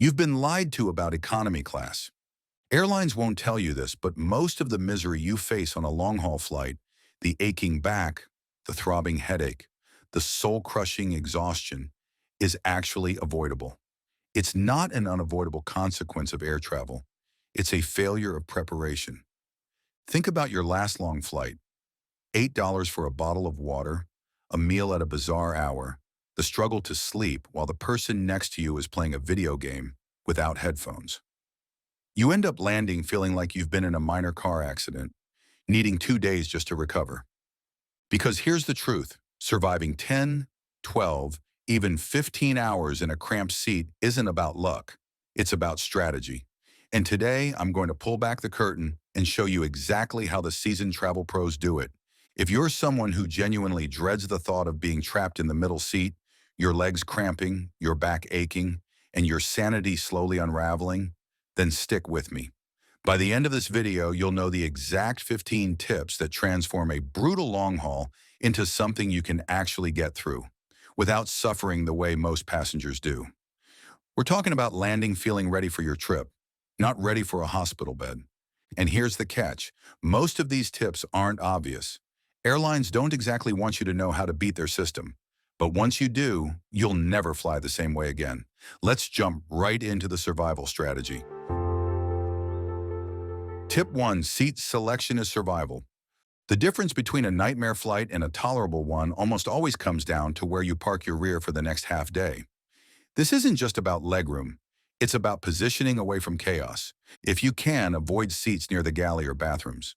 You've been lied to about economy class. Airlines won't tell you this, but most of the misery you face on a long-haul flight, the aching back, the throbbing headache, the soul-crushing exhaustion, is actually avoidable. It's not an unavoidable consequence of air travel. It's a failure of preparation. Think about your last long flight. $8 for a bottle of water, a meal at a bizarre hour, the struggle to sleep while the person next to you is playing a video game without headphones. You end up landing feeling like you've been in a minor car accident, needing 2 days just to recover. Because here's the truth, surviving 10, 12, even 15 hours in a cramped seat isn't about luck. It's about strategy. And today, I'm going to pull back the curtain and show you exactly how the seasoned travel pros do it. If you're someone who genuinely dreads the thought of being trapped in the middle seat, your legs cramping, your back aching, and your sanity slowly unraveling, then stick with me. By the end of this video, you'll know the exact 15 tips that transform a brutal long haul into something you can actually get through, without suffering the way most passengers do. We're talking about landing feeling ready for your trip, not ready for a hospital bed. And here's the catch. Most of these tips aren't obvious. Airlines don't exactly want you to know how to beat their system. But once you do, you'll never fly the same way again. Let's jump right into the survival strategy. Tip 1. Seat selection is survival. The difference between a nightmare flight and a tolerable one almost always comes down to where you park your rear for the next half day. This isn't just about legroom. It's about positioning away from chaos. If you can, avoid seats near the galley or bathrooms.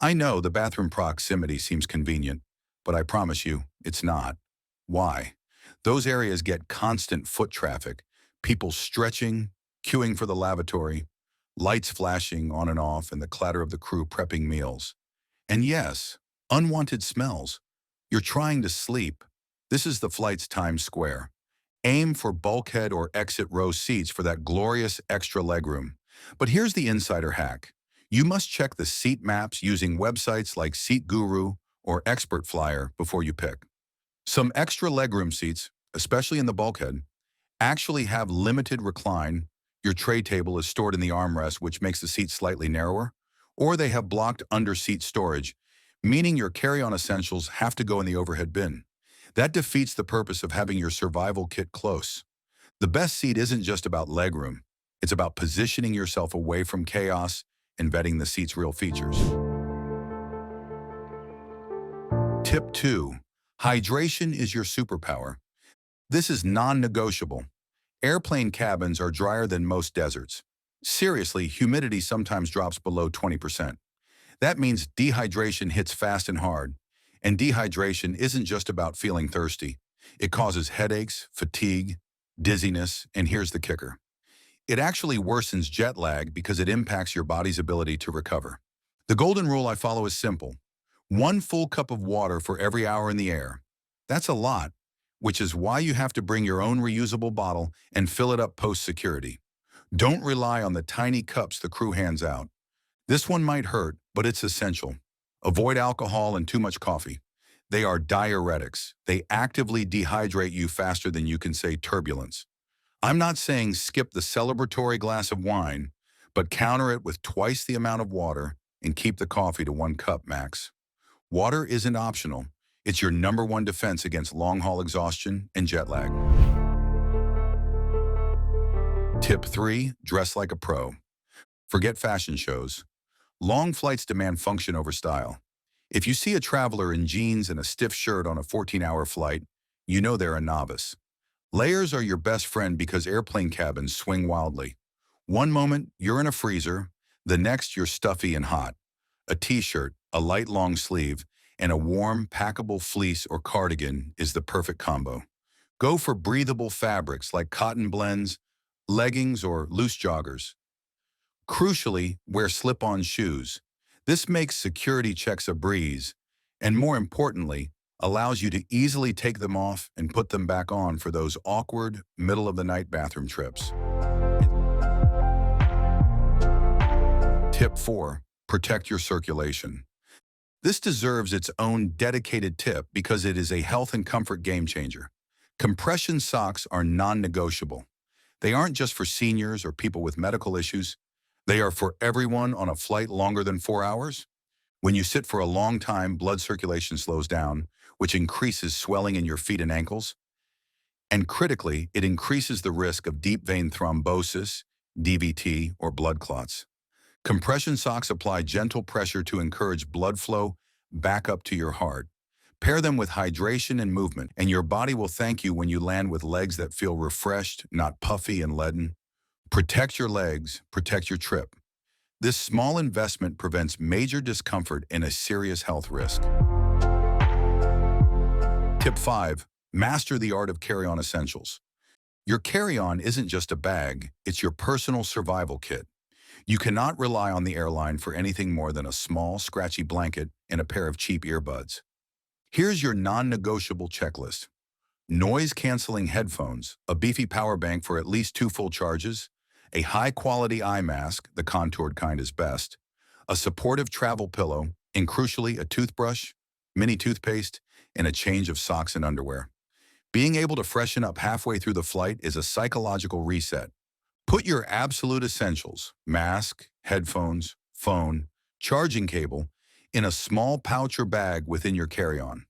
I know the bathroom proximity seems convenient, but I promise you, it's not. Why? Those areas get constant foot traffic, people stretching, queuing for the lavatory, lights flashing on and off, and the clatter of the crew prepping meals. And yes, unwanted smells. You're trying to sleep. This is the flight's Times Square. Aim for bulkhead or exit row seats for that glorious extra legroom. But here's the insider hack. You must check the seat maps using websites like Seat Guru or Expert Flyer before you pick. Some extra legroom seats, especially in the bulkhead, actually have limited recline. Your tray table is stored in the armrest, which makes the seat slightly narrower, or they have blocked under-seat storage, meaning your carry-on essentials have to go in the overhead bin. That defeats the purpose of having your survival kit close. The best seat isn't just about legroom. It's about positioning yourself away from chaos and vetting the seat's real features. Tip 2. Hydration is your superpower. This is non-negotiable. Airplane cabins are drier than most deserts. Seriously, humidity sometimes drops below 20%. That means dehydration hits fast and hard. And dehydration isn't just about feeling thirsty. It causes headaches, fatigue, dizziness, and here's the kicker. It actually worsens jet lag because it impacts your body's ability to recover. The golden rule I follow is simple. 1 full cup of water for every hour in the air. That's a lot, which is why you have to bring your own reusable bottle and fill it up post-security. Don't rely on the tiny cups the crew hands out. This one might hurt, but it's essential. Avoid alcohol and too much coffee. They are diuretics. They actively dehydrate you faster than you can say turbulence. I'm not saying skip the celebratory glass of wine, but counter it with twice the amount of water and keep the coffee to 1 cup max. Water isn't optional. It's your #1 defense against long-haul exhaustion and jet lag. Tip 3. Dress like a pro. Forget fashion shows. Long flights demand function over style. If you see a traveler in jeans and a stiff shirt on a 14-hour flight, you know they're a novice. Layers are your best friend because airplane cabins swing wildly. One moment, you're in a freezer. The next, you're stuffy and hot. A t-shirt, a light long sleeve, and a warm, packable fleece or cardigan is the perfect combo. Go for breathable fabrics like cotton blends, leggings, or loose joggers. Crucially, wear slip-on shoes. This makes security checks a breeze, and more importantly, allows you to easily take them off and put them back on for those awkward, middle-of-the-night bathroom trips. Tip 4. Protect your circulation. This deserves its own dedicated tip because it is a health and comfort game changer. Compression socks are non-negotiable. They aren't just for seniors or people with medical issues. They are for everyone on a flight longer than 4 hours. When you sit for a long time, blood circulation slows down, which increases swelling in your feet and ankles. And critically, it increases the risk of deep vein thrombosis, DVT, or blood clots. Compression socks apply gentle pressure to encourage blood flow back up to your heart. Pair them with hydration and movement, and your body will thank you when you land with legs that feel refreshed, not puffy and leaden. Protect your legs, protect your trip. This small investment prevents major discomfort and a serious health risk. Tip 5. Master the art of carry-on essentials. Your carry-on isn't just a bag, it's your personal survival kit. You cannot rely on the airline for anything more than a small, scratchy blanket and a pair of cheap earbuds. Here's your non-negotiable checklist. Noise-canceling headphones, a beefy power bank for at least 2 full charges, a high-quality eye mask, the contoured kind is best, a supportive travel pillow, and crucially, a toothbrush, mini toothpaste, and a change of socks and underwear. Being able to freshen up halfway through the flight is a psychological reset. Put your absolute essentials, mask, headphones, phone, charging cable, in a small pouch or bag within your carry-on.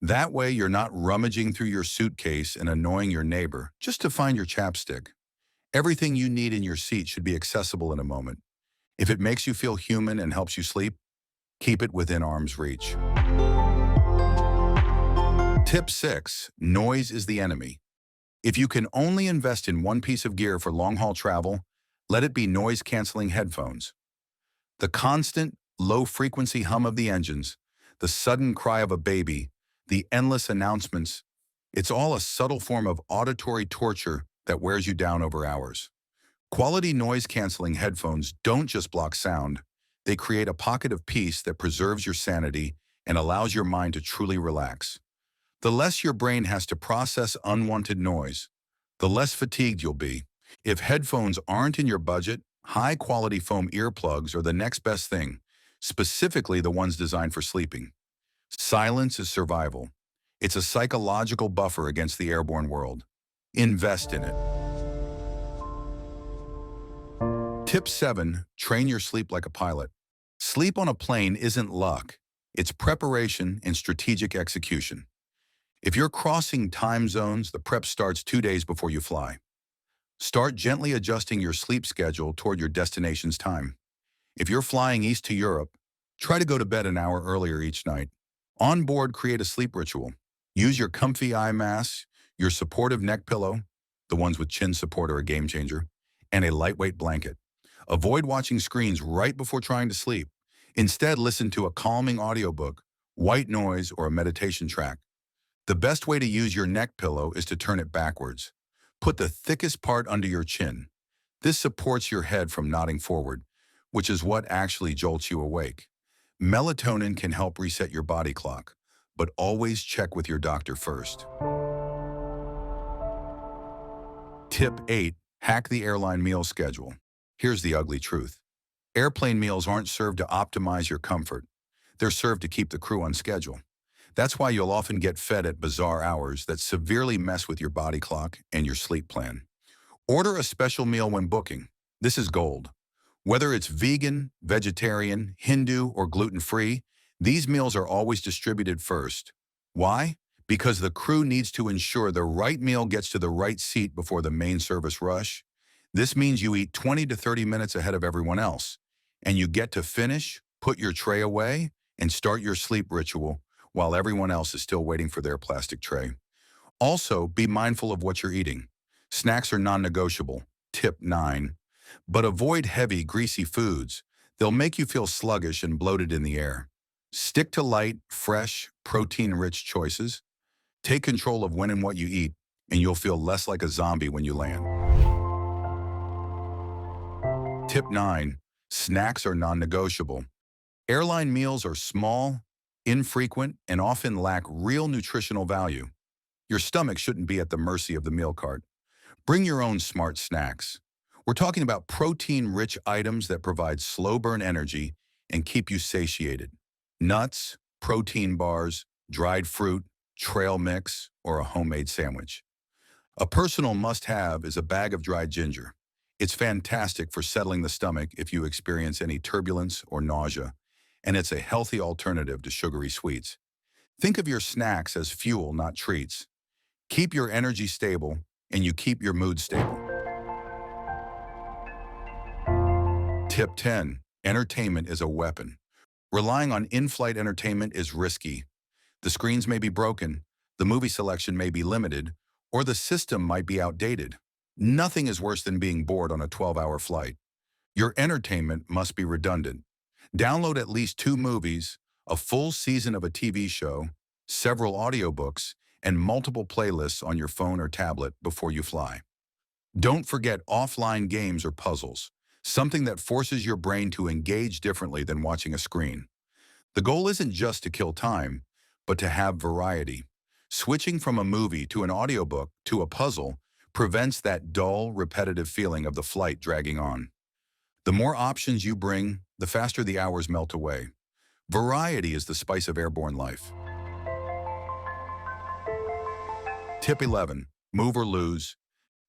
That way you're not rummaging through your suitcase and annoying your neighbor just to find your chapstick. Everything you need in your seat should be accessible in a moment. If it makes you feel human and helps you sleep, keep it within arm's reach. Tip 6. Noise is the enemy. If you can only invest in one piece of gear for long-haul travel, let it be noise-canceling headphones. The constant, low-frequency hum of the engines, the sudden cry of a baby, the endless announcements, it's all a subtle form of auditory torture that wears you down over hours. Quality noise-canceling headphones don't just block sound, they create a pocket of peace that preserves your sanity and allows your mind to truly relax. The less your brain has to process unwanted noise, the less fatigued you'll be. If headphones aren't in your budget, high-quality foam earplugs are the next best thing, specifically the ones designed for sleeping. Silence is survival. It's a psychological buffer against the airborne world. Invest in it. Tip 7. Train your sleep like a pilot. Sleep on a plane isn't luck. It's preparation and strategic execution. If you're crossing time zones, the prep starts 2 days before you fly. Start gently adjusting your sleep schedule toward your destination's time. If you're flying east to Europe, try to go to bed an hour earlier each night. On board, create a sleep ritual. Use your comfy eye mask, your supportive neck pillow, the ones with chin support are a game changer, and a lightweight blanket. Avoid watching screens right before trying to sleep. Instead, listen to a calming audiobook, white noise, or a meditation track. The best way to use your neck pillow is to turn it backwards. Put the thickest part under your chin. This supports your head from nodding forward, which is what actually jolts you awake. Melatonin can help reset your body clock, but always check with your doctor first. Tip 8. Hack the airline meal schedule. Here's the ugly truth. Airplane meals aren't served to optimize your comfort. They're served to keep the crew on schedule. That's why you'll often get fed at bizarre hours that severely mess with your body clock and your sleep plan. Order a special meal when booking. This is gold. Whether it's vegan, vegetarian, Hindu, or gluten-free, these meals are always distributed first. Why? Because the crew needs to ensure the right meal gets to the right seat before the main service rush. This means you eat 20 to 30 minutes ahead of everyone else, and you get to finish, put your tray away, and start your sleep ritual while everyone else is still waiting for their plastic tray. Also, be mindful of what you're eating. Snacks are non-negotiable. Tip 9. But avoid heavy, greasy foods. They'll make you feel sluggish and bloated in the air. Stick to light, fresh, protein-rich choices. Take control of when and what you eat, and you'll feel less like a zombie when you land. Tip 9. Snacks are non-negotiable. Airline meals are small, infrequent, and often lack real nutritional value. Your stomach shouldn't be at the mercy of the meal cart. Bring your own smart snacks. We're talking about protein-rich items that provide slow-burn energy and keep you satiated. Nuts, protein bars, dried fruit, trail mix, or a homemade sandwich. A personal must-have is a bag of dried ginger. It's fantastic for settling the stomach if you experience any turbulence or nausea, and it's a healthy alternative to sugary sweets. Think of your snacks as fuel, not treats. Keep your energy stable, and you keep your mood stable. Tip 10. Entertainment is a weapon. Relying on in-flight entertainment is risky. The screens may be broken, the movie selection may be limited, or the system might be outdated. Nothing is worse than being bored on a 12-hour flight. Your entertainment must be redundant. Download at least 2 movies, a full season of a TV show, several audiobooks, and multiple playlists on your phone or tablet before you fly. Don't forget offline games or puzzles, something that forces your brain to engage differently than watching a screen. The goal isn't just to kill time, but to have variety. Switching from a movie to an audiobook to a puzzle prevents that dull, repetitive feeling of the flight dragging on. The more options you bring, the faster the hours melt away. Variety is the spice of airborne life. Tip 11. Move or lose.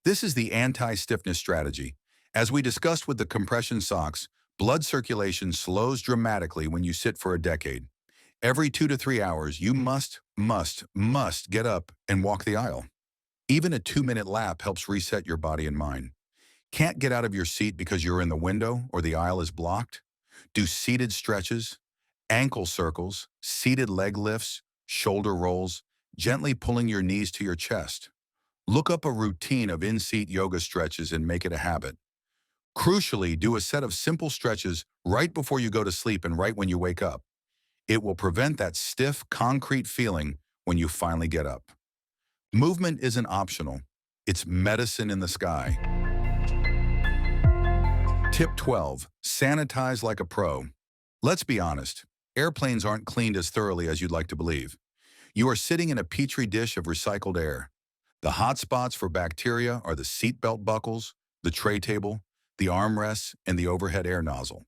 This is the anti-stiffness strategy. As we discussed with the compression socks, blood circulation slows dramatically when you sit for a decade. Every 2 to 3 hours, you must get up and walk the aisle. Even a 2-minute lap helps reset your body and mind. Can't get out of your seat because you're in the window or the aisle is blocked? Do seated stretches, ankle circles, seated leg lifts, shoulder rolls, gently pulling your knees to your chest. Look up a routine of in-seat yoga stretches and make it a habit. Crucially, do a set of simple stretches right before you go to sleep and right when you wake up. It will prevent that stiff, concrete feeling when you finally get up. Movement isn't optional. It's medicine in the sky. Tip 12. Sanitize like a pro. Let's be honest. Airplanes aren't cleaned as thoroughly as you'd like to believe. You are sitting in a petri dish of recycled air. The hot spots for bacteria are the seatbelt buckles, the tray table, the armrests, and the overhead air nozzle.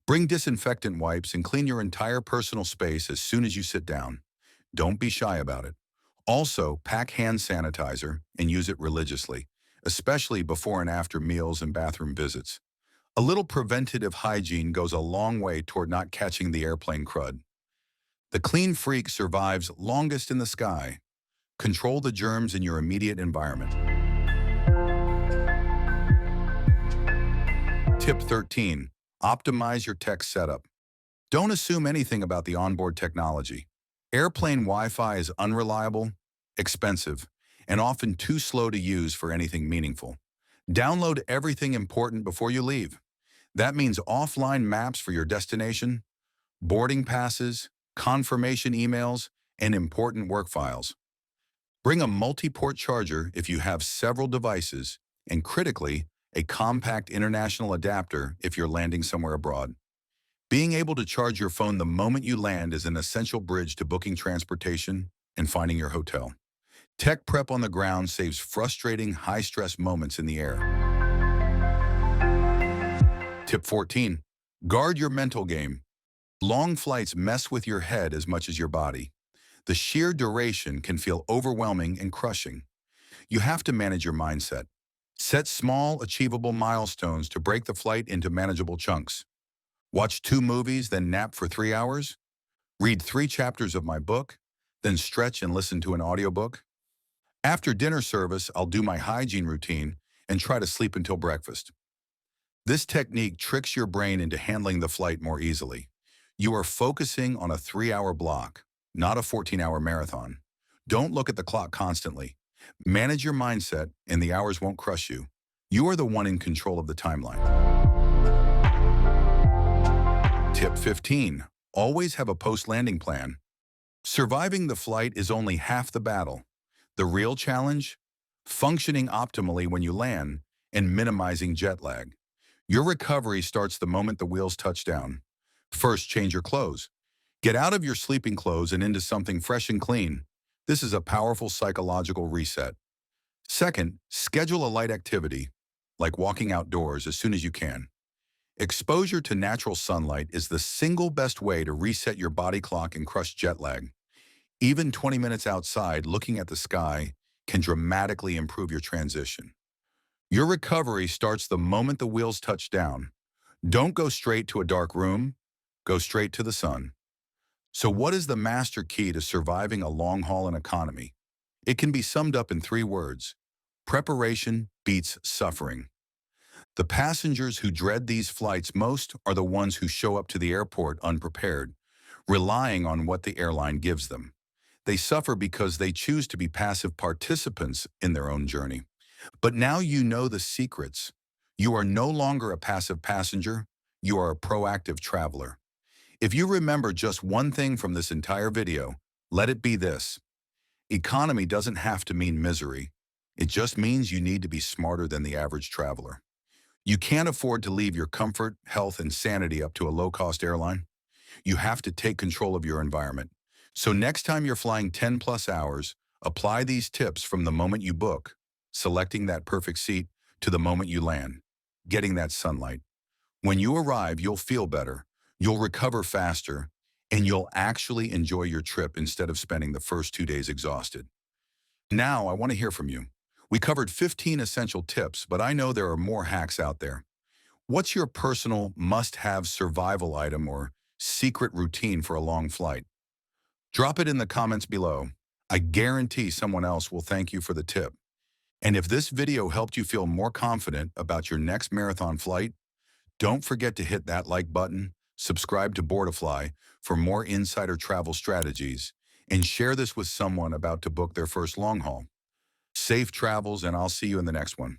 Bring disinfectant wipes and clean your entire personal space as soon as you sit down. Don't be shy about it. Also, pack hand sanitizer and use it religiously, especially before and after meals and bathroom visits. A little preventative hygiene goes a long way toward not catching the airplane crud. The clean freak survives longest in the sky. Control the germs in your immediate environment. Tip 13. Optimize your tech setup. Don't assume anything about the onboard technology. Airplane Wi-Fi is unreliable, expensive, and often too slow to use for anything meaningful. Download everything important before you leave. That means offline maps for your destination, boarding passes, confirmation emails, and important work files. Bring a multi-port charger if you have several devices, and critically, a compact international adapter if you're landing somewhere abroad. Being able to charge your phone the moment you land is an essential bridge to booking transportation and finding your hotel. Tech prep on the ground saves frustrating, high-stress moments in the air. Tip 14. Guard your mental game. Long flights mess with your head as much as your body. The sheer duration can feel overwhelming and crushing. You have to manage your mindset. Set small, achievable milestones to break the flight into manageable chunks. Watch 2 movies, then nap for 3 hours. Read 3 chapters of my book, then stretch and listen to an audiobook. After dinner service, I'll do my hygiene routine and try to sleep until breakfast. This technique tricks your brain into handling the flight more easily. You are focusing on a 3-hour block, not a 14-hour marathon. Don't look at the clock constantly. Manage your mindset, and the hours won't crush you. You are the one in control of the timeline. Tip 15. Always have a post-landing plan. Surviving the flight is only half the battle. The real challenge? Functioning optimally when you land and minimizing jet lag. Your recovery starts the moment the wheels touch down. First, change your clothes. Get out of your sleeping clothes and into something fresh and clean. This is a powerful psychological reset. Second, schedule a light activity, like walking outdoors as soon as you can. Exposure to natural sunlight is the single best way to reset your body clock and crush jet lag. Even 20 minutes outside looking at the sky can dramatically improve your transition. Your recovery starts the moment the wheels touch down. Don't go straight to a dark room, go straight to the sun. So what is the master key to surviving a long haul in economy? It can be summed up in 3 words. Preparation beats suffering. The passengers who dread these flights most are the ones who show up to the airport unprepared, relying on what the airline gives them. They suffer because they choose to be passive participants in their own journey. But now you know the secrets. You are no longer a passive passenger, you are a proactive traveler. If you remember just one thing from this entire video, let it be this. Economy doesn't have to mean misery. It just means you need to be smarter than the average traveler. You can't afford to leave your comfort, health, and sanity up to a low-cost airline. You have to take control of your environment. So next time you're flying 10 plus hours, apply these tips from the moment you book, selecting that perfect seat, to the moment you land, getting that sunlight. When you arrive, you'll feel better, you'll recover faster, and you'll actually enjoy your trip instead of spending the first 2 days exhausted. Now, I want to hear from you. We covered 15 essential tips, but I know there are more hacks out there. What's your personal must-have survival item or secret routine for a long flight? Drop it in the comments below. I guarantee someone else will thank you for the tip. And if this video helped you feel more confident about your next marathon flight, don't forget to hit that like button, subscribe to BoardiFly for more insider travel strategies, and share this with someone about to book their first long haul. Safe travels, and I'll see you in the next one.